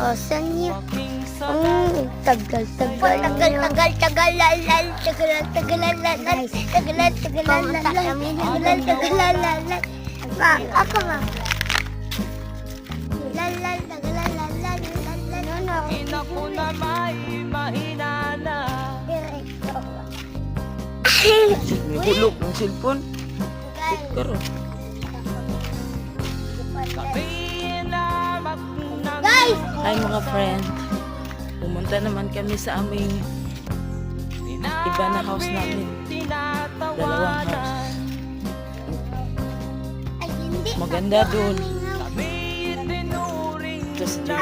Oh, saan niya? Tagal, ako ma. Inaku na may mahina na. May hulog ng cellphone. Karo. Guys! Hi mga friend. Pumunta naman kami sa aming iba na house namin. Dalawang house. Ay, hindi. Maganda doon. Ito si Julie.